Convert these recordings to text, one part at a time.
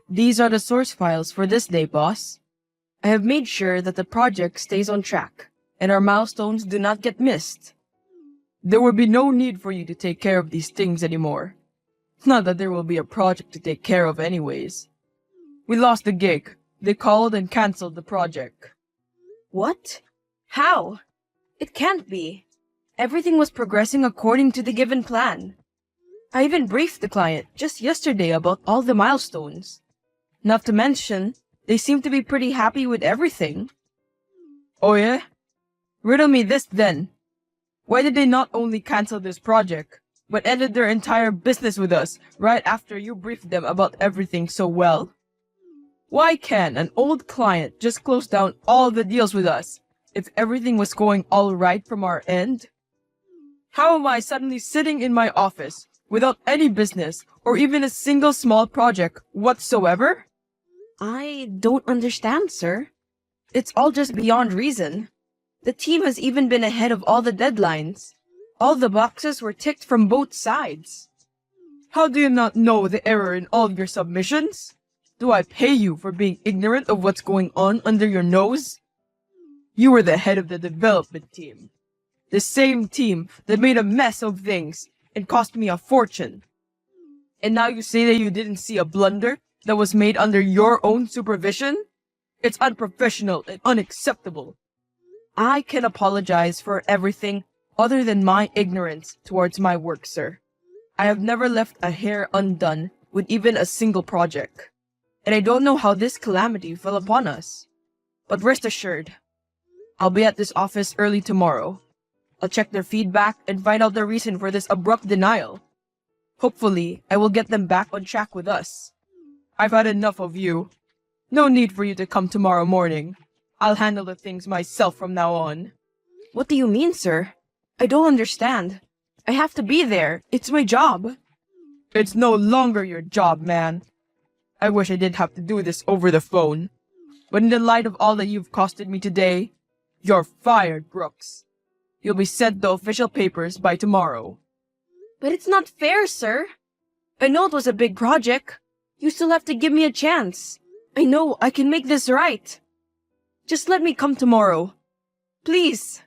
These are the source files for this day, boss. I have made sure that the project stays on track, and our milestones do not get missed. There will be no need for you to take care of these things anymore. Not that there will be a project to take care of anyways. We lost the gig. They called and cancelled the project. What? How? It can't be. Everything was progressing according to the given plan. I even briefed the client just yesterday about all the milestones. Not to mention, they seem to be pretty happy with everything. Oh yeah? Riddle me this then. Why did they not only cancel this project, but ended their entire business with us right after you briefed them about everything so well? Why can't an old client just close down all the deals with us if everything was going all right from our end? How am I suddenly sitting in my office without any business or even a single small project whatsoever? I don't understand, sir. It's all just beyond reason. The team has even been ahead of all the deadlines. All the boxes were ticked from both sides. How do you not know the error in all your submissions? Do I pay you for being ignorant of what's going on under your nose? You were the head of the development team. The same team that made a mess of things and cost me a fortune. And now you say that you didn't see a blunder that was made under your own supervision? It's unprofessional and unacceptable. I can apologize for everything other than my ignorance towards my work, sir. I have never left a hair undone with even a single project. And I don't know how this calamity fell upon us. But rest assured, I'll be at this office early tomorrow. I'll check their feedback and find out the reason for this abrupt denial. Hopefully, I will get them back on track with us. I've had enough of you. No need for you to come tomorrow morning. I'll handle the things myself from now on. What do you mean, sir? I don't understand. I have to be there. It's my job. It's no longer your job, man. I wish I didn't have to do this over the phone. But in the light of all that you've costed me today, you're fired, Brooks. You'll be sent the official papers by tomorrow. But it's not fair, sir. I know it was a big project. You still have to give me a chance. I know I can make this right. Just let me come tomorrow. Please.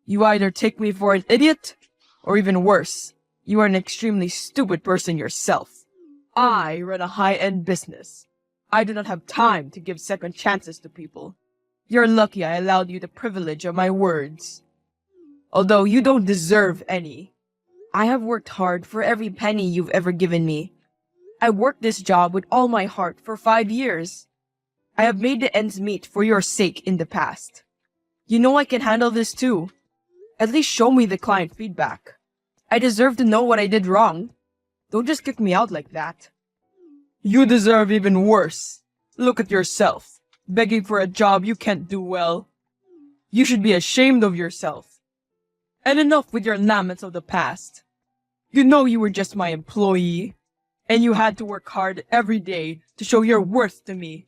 You either take me for an idiot, or even worse, you are an extremely stupid person yourself. I run a high-end business. I do not have time to give second chances to people. You're lucky I allowed you the privilege of my words. Although you don't deserve any. I have worked hard for every penny you've ever given me. I worked this job with all my heart for 5 years. I have made the ends meet for your sake in the past. You know I can handle this too. At least show me the client feedback. I deserve to know what I did wrong. Don't just kick me out like that. You deserve even worse. Look at yourself, begging for a job you can't do well. You should be ashamed of yourself. And enough with your laments of the past. You know you were just my employee, and you had to work hard every day to show your worth to me.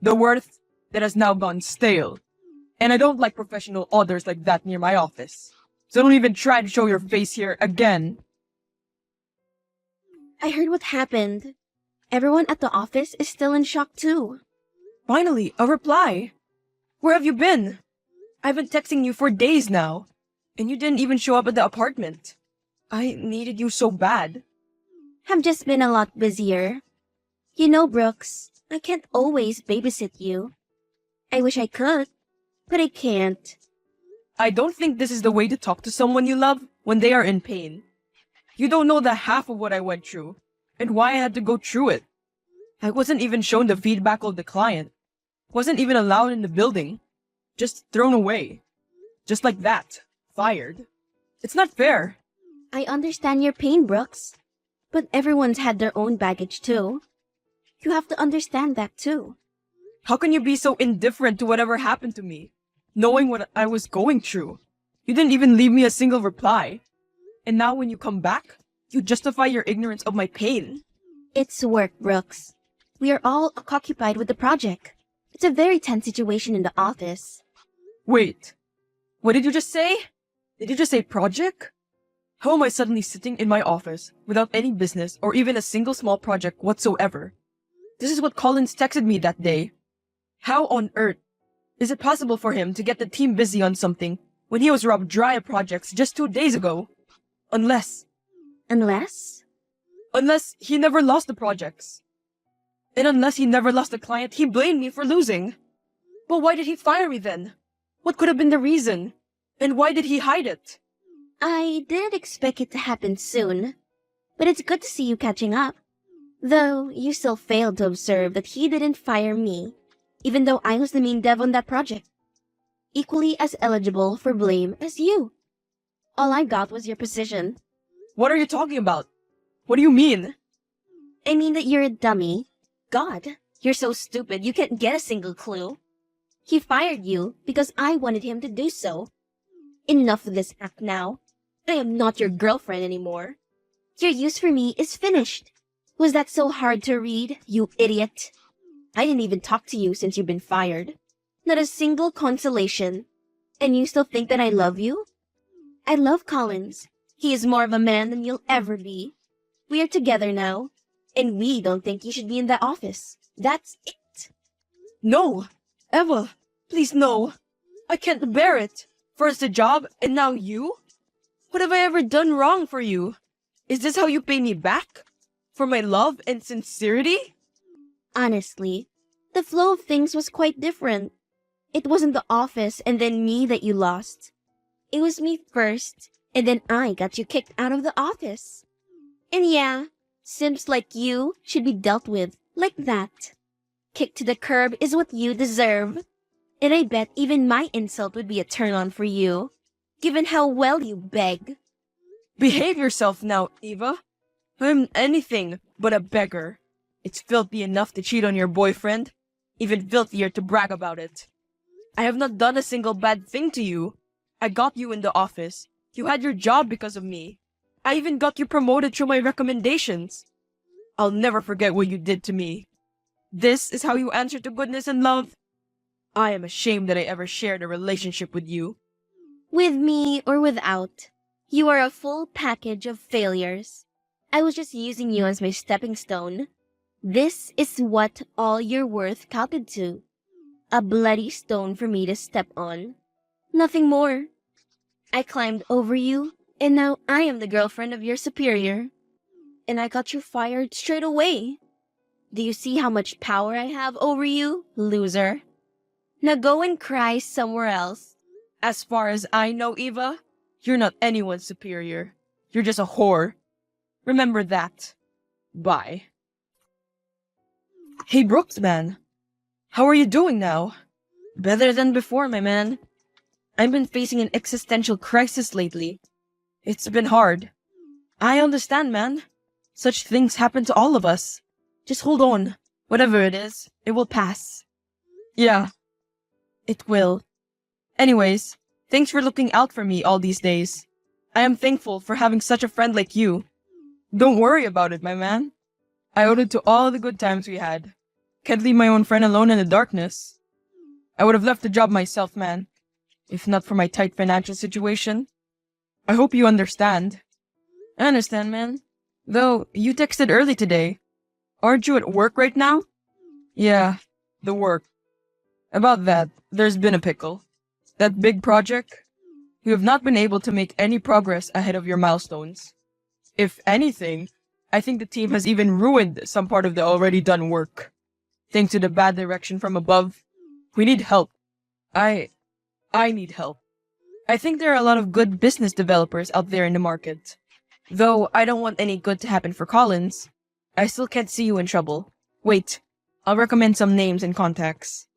The worth that has now gone stale. And I don't like professional odors like that near my office. So don't even try to show your face here again. I heard what happened. Everyone at the office is still in shock too. Finally, a reply. Where have you been? I've been texting you for days now. And you didn't even show up at the apartment. I needed you so bad. I've just been a lot busier. You know, Brooks, I can't always babysit you. I wish I could, but I can't. I don't think this is the way to talk to someone you love when they are in pain. You don't know the half of what I went through, and why I had to go through it. I wasn't even shown the feedback of the client. Wasn't even allowed in the building. Just thrown away. Just like that. Fired. It's not fair. I understand your pain, Brooks. But everyone's had their own baggage too. You have to understand that too. How can you be so indifferent to whatever happened to me, knowing what I was going through? You didn't even leave me a single reply. And now when you come back, you justify your ignorance of my pain. It's work, Brooks. We are all occupied with the project. It's a very tense situation in the office. Wait. What did you just say? Did you just say project? How am I suddenly sitting in my office without any business or even a single small project whatsoever? This is what Collins texted me that day. How on earth is it possible for him to get the team busy on something when he was robbed dry of projects just 2 days ago? Unless Unless? he never lost the projects. And unless he never lost a client, he blamed me for losing. But why did he fire me then? What could have been the reason? And why did he hide it? I didn't expect it to happen soon, but it's good to see you catching up. Though you still failed to observe that he didn't fire me, even though I was the main dev on that project. Equally as eligible for blame as you. All I got was your position. What are you talking about? What do you mean? I mean that you're a dummy. God, you're so stupid you can't get a single clue. He fired you because I wanted him to do so. Enough of this act now. I am not your girlfriend anymore. Your use for me is finished. Was that so hard to read, you idiot? I didn't even talk to you since you've been fired. Not a single consolation. And you still think that I love you? I love Collins. He is more of a man than you'll ever be. We are together now, and we don't think you should be in the office. That's it. No! Eva, please no. I can't bear it. First a job, and now you? What have I ever done wrong for you? Is this how you pay me back? For my love and sincerity? Honestly, the flow of things was quite different. It wasn't the office and then me that you lost. It was me first, and then I got you kicked out of the office. And yeah, simps like you should be dealt with like that. Kicked to the curb is what you deserve. And I bet even my insult would be a turn-on for you, given how well you beg. Behave yourself now, Eva. I'm anything but a beggar. It's filthy enough to cheat on your boyfriend, even filthier to brag about it. I have not done a single bad thing to you. I got you in the office. You had your job because of me. I even got you promoted through my recommendations. I'll never forget what you did to me. This is how you answer to goodness and love? I am ashamed that I ever shared a relationship with you. With me or without, you are a full package of failures. I was just using you as my stepping stone. This is what all your worth counted to. A bloody stone for me to step on. Nothing more. I climbed over you, and now I am the girlfriend of your superior. And I got you fired straight away. Do you see how much power I have over you, loser? Now go and cry somewhere else. As far as I know, Eva, you're not anyone's superior. You're just a whore. Remember that. Bye. Hey Brooks, man. How are you doing now? Better than before, my man. I've been facing an existential crisis lately. It's been hard. I understand, man. Such things happen to all of us. Just hold on. Whatever it is, it will pass. Yeah, it will. Anyways, thanks for looking out for me all these days. I am thankful for having such a friend like you. Don't worry about it, my man. I owed it to all the good times we had. Can't leave my own friend alone in the darkness. I would have left the job myself, man, if not for my tight financial situation. I hope you understand. I understand, man. Though, you texted early today. Aren't you at work right now? Yeah, the work. About that, there's been a pickle. That big project? You have not been able to make any progress ahead of your milestones. If anything, I think the team has even ruined some part of the already done work. Thanks to the bad direction from above, we need help. I need help. I think there are a lot of good business developers out there in the market. Though I don't want any good to happen for Collins, I still can't see you in trouble. Wait, I'll recommend some names and contacts.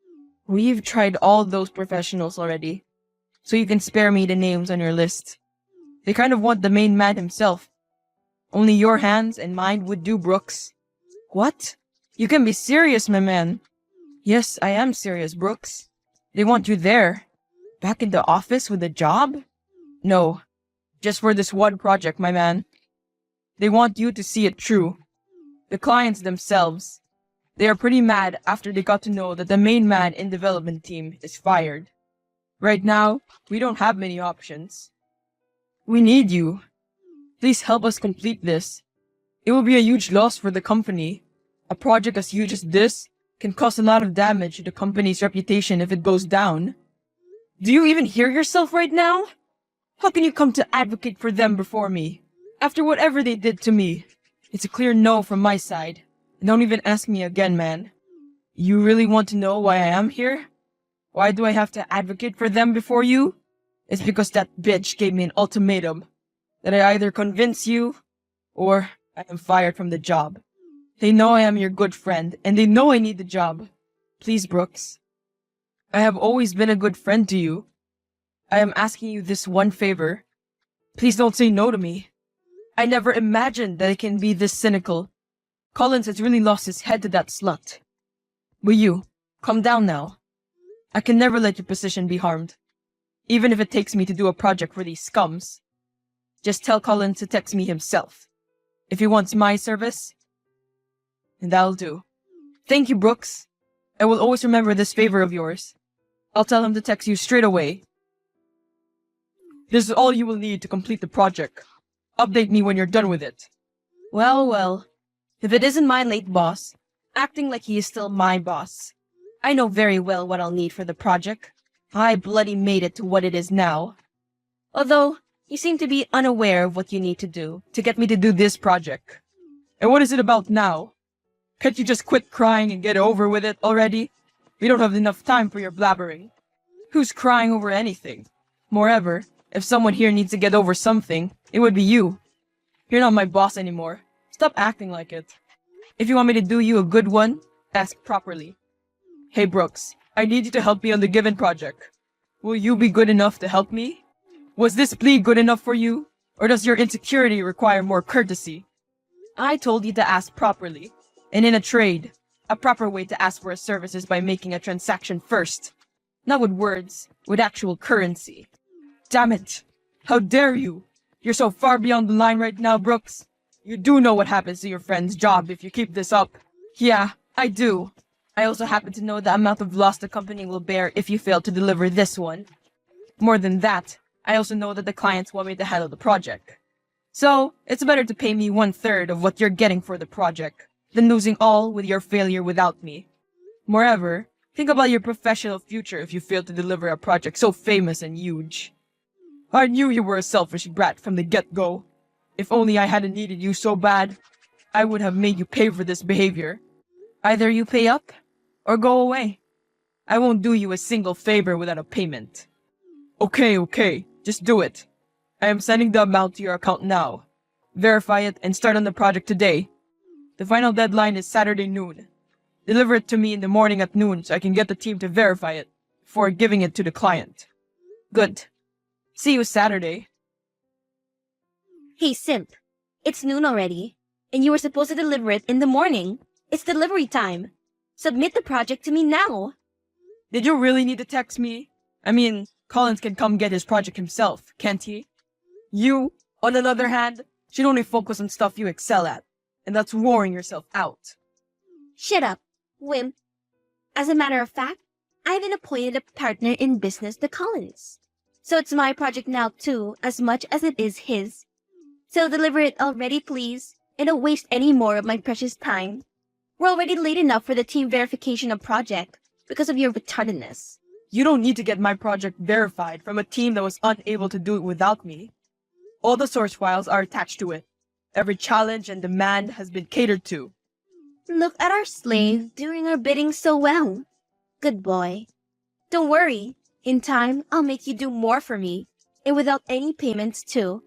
We've tried all those professionals already, so you can spare me the names on your list. They kind of want the main man himself. Only your hands and mine would do, Brooks. What? You can be serious, my man. Yes, I am serious, Brooks. They want you there. Back in the office with a job? No, just for this one project, my man. They want you to see it through. The clients themselves. They are pretty mad after they got to know that the main man in development team is fired. Right now, we don't have many options. We need you. Please help us complete this. It will be a huge loss for the company. A project as huge as this can cause a lot of damage to the company's reputation if it goes down. Do you even hear yourself right now? How can you come to advocate for them before me? After whatever they did to me, it's a clear no from my side. And don't even ask me again, man. You really want to know why I am here? Why do I have to advocate for them before you? It's because that bitch gave me an ultimatum that I either convince you or I am fired from the job. They know I am your good friend and they know I need the job. Please, Brooks. I have always been a good friend to you. I am asking you this one favor. Please don't say no to me. I never imagined that I can be this cynical. Collins has really lost his head to that slut. Will you, calm down now. I can never let your position be harmed. Even if it takes me to do a project for these scums. Just tell Collins to text me himself. If he wants my service, then that'll do. Thank you, Brooks. I will always remember this favor of yours. I'll tell him to text you straight away. This is all you will need to complete the project. Update me when you're done with it. Well, well. If it isn't my late boss, acting like he is still my boss. I know very well what I'll need for the project. I bloody made it to what it is now. Although, you seem to be unaware of what you need to do to get me to do this project. And what is it about now? Can't you just quit crying and get over with it already? We don't have enough time for your blabbering. Who's crying over anything? Moreover, if someone here needs to get over something, it would be you. You're not my boss anymore. Stop acting like it. If you want me to do you a good one, ask properly. Hey Brooks, I need you to help me on the given project. Will you be good enough to help me? Was this plea good enough for you? Or does your insecurity require more courtesy? I told you to ask properly. And in a trade, a proper way to ask for a service is by making a transaction first. Not with words, with actual currency. Damn it! How dare you! You're so far beyond the line right now, Brooks. You do know what happens to your friend's job if you keep this up. Yeah, I do. I also happen to know the amount of loss the company will bear if you fail to deliver this one. More than that, I also know that the clients want me to handle the project. So, it's better to pay me 1/3 of what you're getting for the project than losing all with your failure without me. Moreover, think about your professional future if you fail to deliver a project so famous and huge. I knew you were a selfish brat from the get-go. If only I hadn't needed you so bad, I would have made you pay for this behavior. Either you pay up, or go away. I won't do you a single favor without a payment. Okay, just do it. I am sending the amount to your account now. Verify it and start on the project today. The final deadline is Saturday noon. Deliver it to me in the morning at noon so I can get the team to verify it before giving it to the client. Good. See you Saturday. Hey, Simp. It's noon already, and you were supposed to deliver it in the morning. It's delivery time. Submit the project to me now. Did you really need to text me? I mean, Collins can come get his project himself, can't he? You, on the other hand, should only focus on stuff you excel at, and that's wearing yourself out. Shut up, wimp. As a matter of fact, I've been appointed a partner in business to Collins. So it's my project now too, as much as it is his. So deliver it already, please, and don't waste any more of my precious time. We're already late enough for the team verification of project because of your retardedness. You don't need to get my project verified from a team that was unable to do it without me. All the source files are attached to it. Every challenge and demand has been catered to. Look at our slave doing our bidding so well. Good boy. Don't worry. In time, I'll make you do more for me, and without any payments too.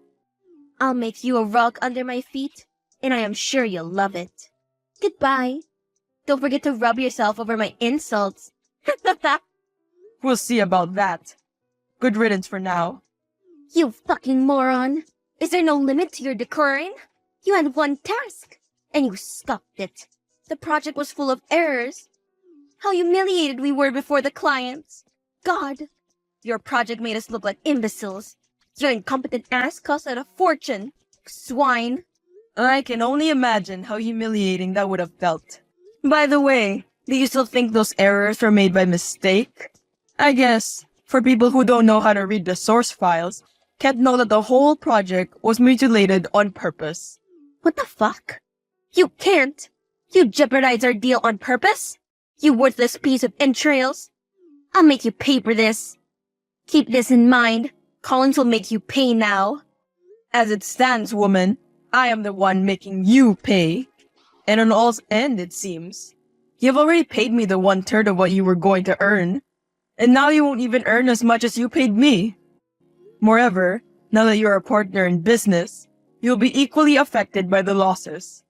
I'll make you a rug under my feet, and I am sure you'll love it. Goodbye. Don't forget to rub yourself over my insults. We'll see about that. Good riddance for now. You fucking moron. Is there no limit to your decorum? You had one task, and you scuffed it. The project was full of errors. How humiliated we were before the clients. God, your project made us look like imbeciles. Your incompetent ass cost us a fortune. Swine. I can only imagine how humiliating that would have felt. By the way, do you still think those errors were made by mistake? I guess, for people who don't know how to read the source files, can't know that the whole project was mutilated on purpose. What the fuck? You can't. You jeopardize our deal on purpose? You worthless piece of entrails. I'll make you pay for this. Keep this in mind. Collins will make you pay now. As it stands, woman, I am the one making you pay. And on all's end, it seems. You've already paid me the 1/3 of what you were going to earn. And now you won't even earn as much as you paid me. Moreover, now that you're a partner in business, you'll be equally affected by the losses.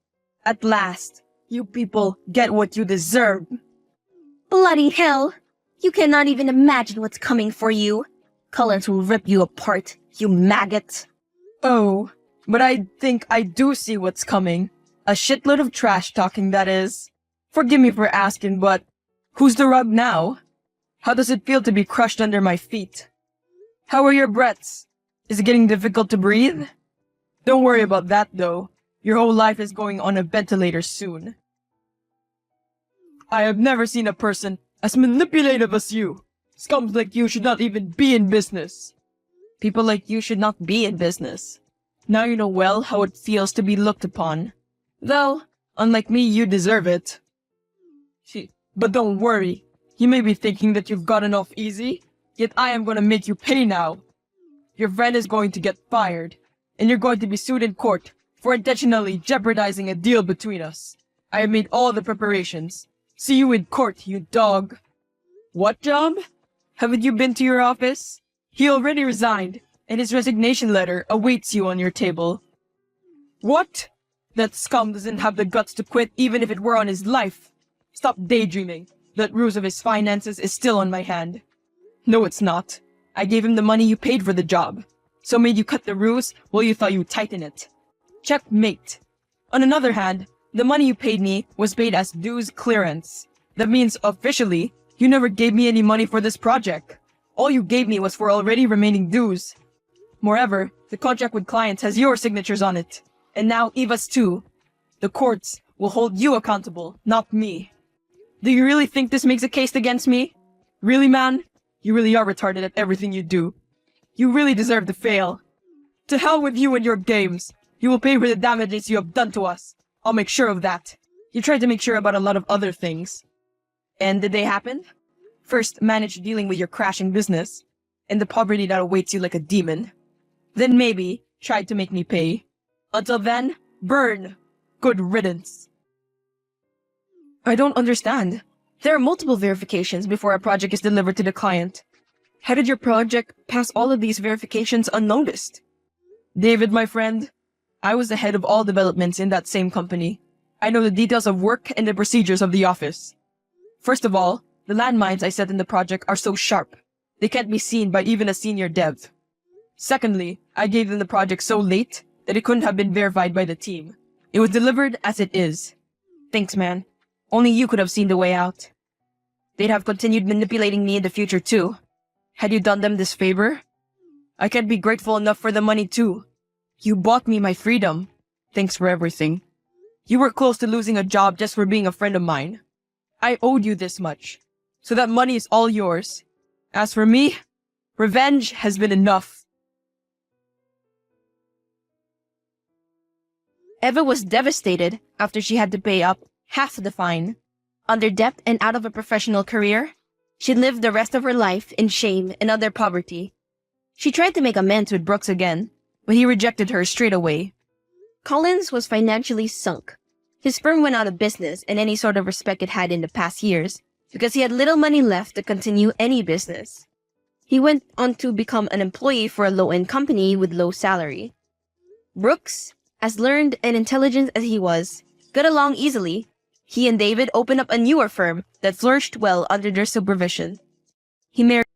At last, you people get what you deserve. Bloody hell! You cannot even imagine what's coming for you. Collins will rip you apart, you maggot. Oh, but I think I do see what's coming. A shitload of trash talking, that is. Forgive me for asking, but who's the rug now? How does it feel to be crushed under my feet? How are your breaths? Is it getting difficult to breathe? Don't worry about that, though. Your whole life is going on a ventilator soon. I have never seen a person as manipulative as you. Scums like you should not even be in business. People like you should not be in business. Now you know well how it feels to be looked upon. Though, unlike me, you deserve it. But don't worry. You may be thinking that you've gotten off easy, yet I am going to make you pay now. Your friend is going to get fired, and you're going to be sued in court for intentionally jeopardizing a deal between us. I have made all the preparations. See you in court, you dog. What job? Haven't you been to your office? He already resigned, and his resignation letter awaits you on your table. What? That scum doesn't have the guts to quit even if it were on his life. Stop daydreaming. That ruse of his finances is still on my hand. No, it's not. I gave him the money you paid for the job. So made you cut the ruse while you thought you'd tighten it. Checkmate. On another hand, the money you paid me was paid as dues clearance. That means, officially, you never gave me any money for this project. All you gave me was for already remaining dues. Moreover, the contract with clients has your signatures on it. And now Eva's too. The courts will hold you accountable, not me. Do you really think this makes a case against me? Really, man? You really are retarded at everything you do. You really deserve to fail. To hell with you and your games. You will pay for the damages you have done to us. I'll make sure of that. You tried to make sure about a lot of other things. And did they happen? First, manage dealing with your crashing business, and the poverty that awaits you like a demon. Then maybe, try to make me pay. Until then, burn. Good riddance. I don't understand. There are multiple verifications before a project is delivered to the client. How did your project pass all of these verifications unnoticed? David, my friend, I was the head of all developments in that same company. I know the details of work and the procedures of the office. First of all, the landmines I set in the project are so sharp, they can't be seen by even a senior dev. Secondly, I gave them the project so late that it couldn't have been verified by the team. It was delivered as it is. Thanks, man. Only you could have seen the way out. They'd have continued manipulating me in the future too. Had you done them this favor? I can't be grateful enough for the money too. You bought me my freedom. Thanks for everything. You were close to losing a job just for being a friend of mine. I owed you this much, so that money is all yours. As for me, revenge has been enough. Eva was devastated after she had to pay up half the fine. Under debt and out of a professional career, she lived the rest of her life in shame and utter poverty. She tried to make amends with Brooks again, but he rejected her straight away. Collins was financially sunk. His firm went out of business and any sort of respect it had in the past years because he had little money left to continue any business. He went on to become an employee for a low-end company with low salary. Brooks, as learned and intelligent as he was, got along easily. He and David opened up a newer firm that flourished well under their supervision. He married